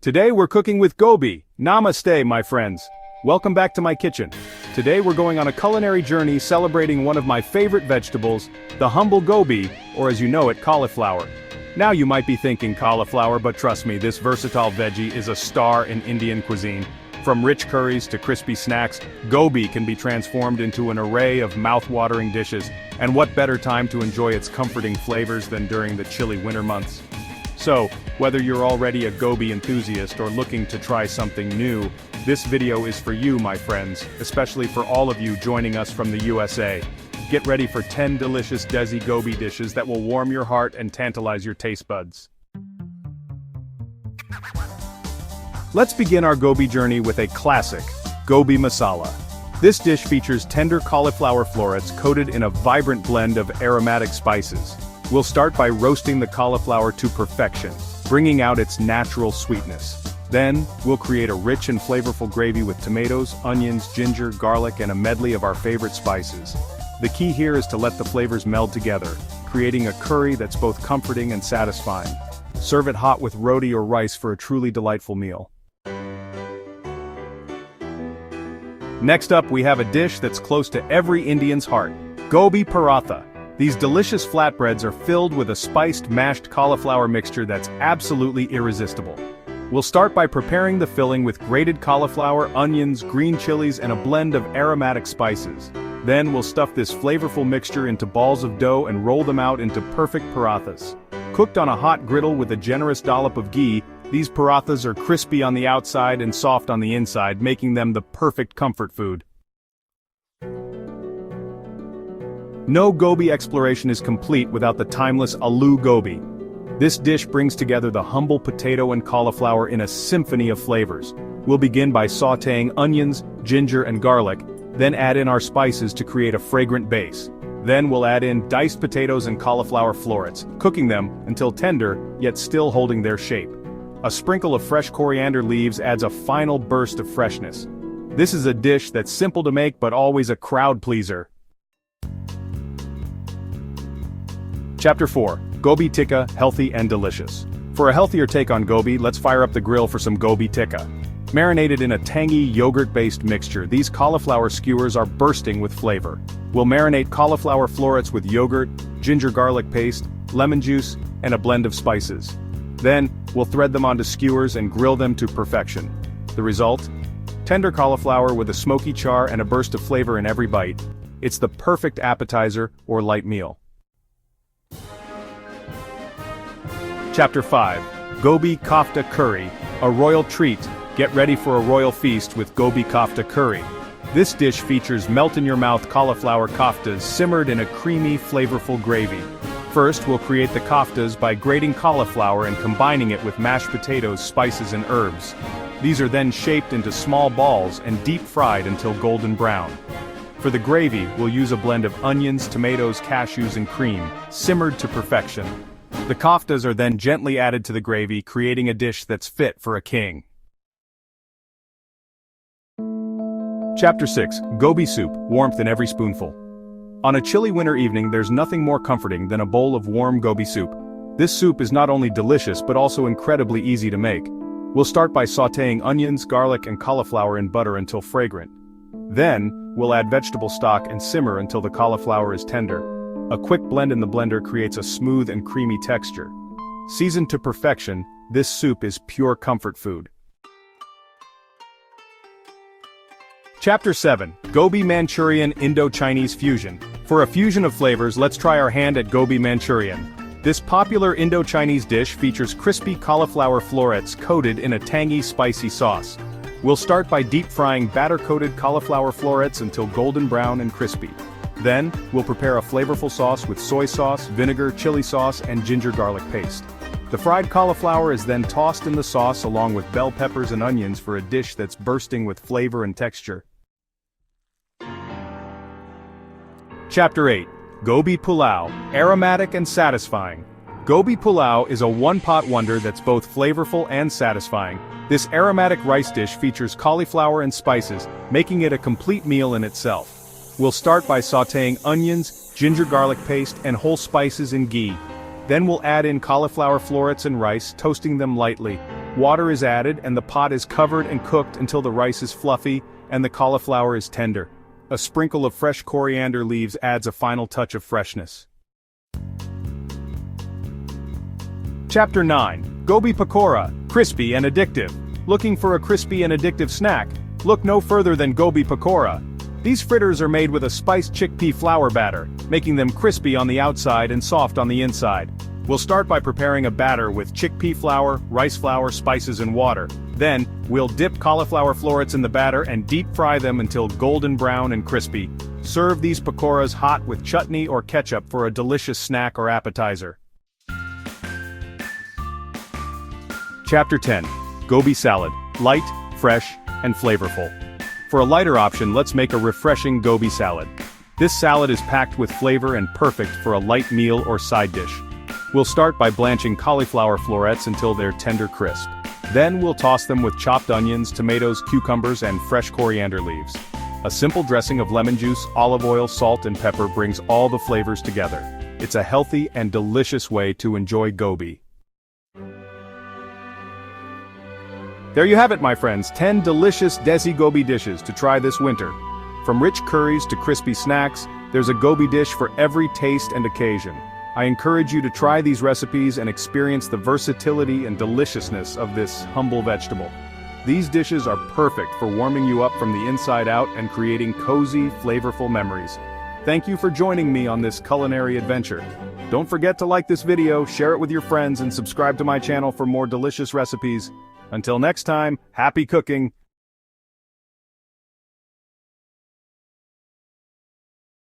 Today we're cooking with gobi. Namaste, my friends. Welcome back to my kitchen. Today we're going on a culinary journey celebrating one of my favorite vegetables, the humble gobi, or as you know it, cauliflower. Now you might be thinking cauliflower, but trust me, this versatile veggie is a star in Indian cuisine. From rich curries to crispy snacks, gobi can be transformed into an array of mouth-watering dishes, and what better time to enjoy its comforting flavors than during the chilly winter months? So, whether you're already a gobi enthusiast or looking to try something new, this video is for you, my friends, especially for all of you joining us from the USA. Get ready for 10 delicious Desi Gobhi dishes that will warm your heart and tantalize your taste buds. Let's begin our gobi journey with a classic, Gobi Masala. This dish features tender cauliflower florets coated in a vibrant blend of aromatic spices. We'll start by roasting the cauliflower to perfection, bringing out its natural sweetness. Then, we'll create a rich and flavorful gravy with tomatoes, onions, ginger, garlic, and a medley of our favorite spices. The key here is to let the flavors meld together, creating a curry that's both comforting and satisfying. Serve it hot with roti or rice for a truly delightful meal. Next up, we have a dish that's close to every Indian's heart, Gobi Paratha. These delicious flatbreads are filled with a spiced mashed cauliflower mixture that's absolutely irresistible. We'll start by preparing the filling with grated cauliflower, onions, green chilies, and a blend of aromatic spices. Then we'll stuff this flavorful mixture into balls of dough and roll them out into perfect parathas. Cooked on a hot griddle with a generous dollop of ghee, these parathas are crispy on the outside and soft on the inside, making them the perfect comfort food. No gobi exploration is complete without the timeless aloo gobi. This dish brings together the humble potato and cauliflower in a symphony of flavors. We'll begin by sautéing onions, ginger, and garlic, then add in our spices to create a fragrant base. Then we'll add in diced potatoes and cauliflower florets, cooking them until tender, yet still holding their shape. A sprinkle of fresh coriander leaves adds a final burst of freshness. This is a dish that's simple to make but always a crowd pleaser. Chapter 4. Gobi Tikka, healthy and delicious. For a healthier take on gobi, let's fire up the grill for some gobi tikka. Marinated in a tangy, yogurt-based mixture, these cauliflower skewers are bursting with flavor. We'll marinate cauliflower florets with yogurt, ginger garlic paste, lemon juice, and a blend of spices. Then, we'll thread them onto skewers and grill them to perfection. The result? Tender cauliflower with a smoky char and a burst of flavor in every bite. It's the perfect appetizer or light meal. Chapter 5. Gobi Kofta Curry, a royal treat. Get ready for a royal feast with Gobi Kofta Curry. This dish features melt-in-your-mouth cauliflower koftas simmered in a creamy, flavorful gravy. First, we'll create the koftas by grating cauliflower and combining it with mashed potatoes, spices, and herbs. These are then shaped into small balls and deep-fried until golden brown. For the gravy, we'll use a blend of onions, tomatoes, cashews, and cream, simmered to perfection. The koftas are then gently added to the gravy, creating a dish that's fit for a king. Chapter 6. Gobi Soup, warmth in every spoonful. On a chilly winter evening, there's nothing more comforting than a bowl of warm gobi soup. This soup is not only delicious but also incredibly easy to make. We'll start by sautéing onions, garlic, and cauliflower in butter until fragrant. Then, we'll add vegetable stock and simmer until the cauliflower is tender. A quick blend in the blender creates a smooth and creamy texture. Seasoned to perfection, this soup is pure comfort food. Chapter 7. Gobi Manchurian Indo-Chinese Fusion. For a fusion of flavors, let's try our hand at Gobi Manchurian. This popular Indo-Chinese dish features crispy cauliflower florets coated in a tangy, spicy sauce. We'll start by deep-frying batter-coated cauliflower florets until golden brown and crispy. Then, we'll prepare a flavorful sauce with soy sauce, vinegar, chili sauce, and ginger garlic paste. The fried cauliflower is then tossed in the sauce along with bell peppers and onions for a dish that's bursting with flavor and texture. Chapter 8. Gobi Pulao, aromatic and satisfying. Gobi Pulao is a one-pot wonder that's both flavorful and satisfying. This aromatic rice dish features cauliflower and spices, making it a complete meal in itself. We'll start by sautéing onions, ginger garlic paste, and whole spices in ghee. Then we'll add in cauliflower florets and rice, toasting them lightly. Water is added and the pot is covered and cooked until the rice is fluffy and the cauliflower is tender. A sprinkle of fresh coriander leaves adds a final touch of freshness. Chapter 9. Gobi Pakora, crispy and addictive. Looking for a crispy and addictive snack? Look no further than Gobi Pakora. These fritters are made with a spiced chickpea flour batter, making them crispy on the outside and soft on the inside. We'll start by preparing a batter with chickpea flour, rice flour, spices and water. Then, we'll dip cauliflower florets in the batter and deep fry them until golden brown and crispy. Serve these pakoras hot with chutney or ketchup for a delicious snack or appetizer. Chapter 10. Gobi Salad. Light, fresh, and flavorful. For a lighter option, let's make a refreshing gobi salad. This salad is packed with flavor and perfect for a light meal or side dish. We'll start by blanching cauliflower florets until they're tender crisp. Then we'll toss them with chopped onions, tomatoes, cucumbers, and fresh coriander leaves. A simple dressing of lemon juice, olive oil, salt, and pepper brings all the flavors together. It's a healthy and delicious way to enjoy gobi. There you have it, my friends, 10 delicious Desi Gobhi dishes to try this winter. From rich curries to crispy snacks, there's a gobi dish for every taste and occasion. I encourage you to try these recipes and experience the versatility and deliciousness of this humble vegetable. These dishes are perfect for warming you up from the inside out and creating cozy, flavorful memories. Thank you for joining me on this culinary adventure. Don't forget to like this video, share it with your friends, and subscribe to my channel for more delicious recipes. Until next time, happy cooking,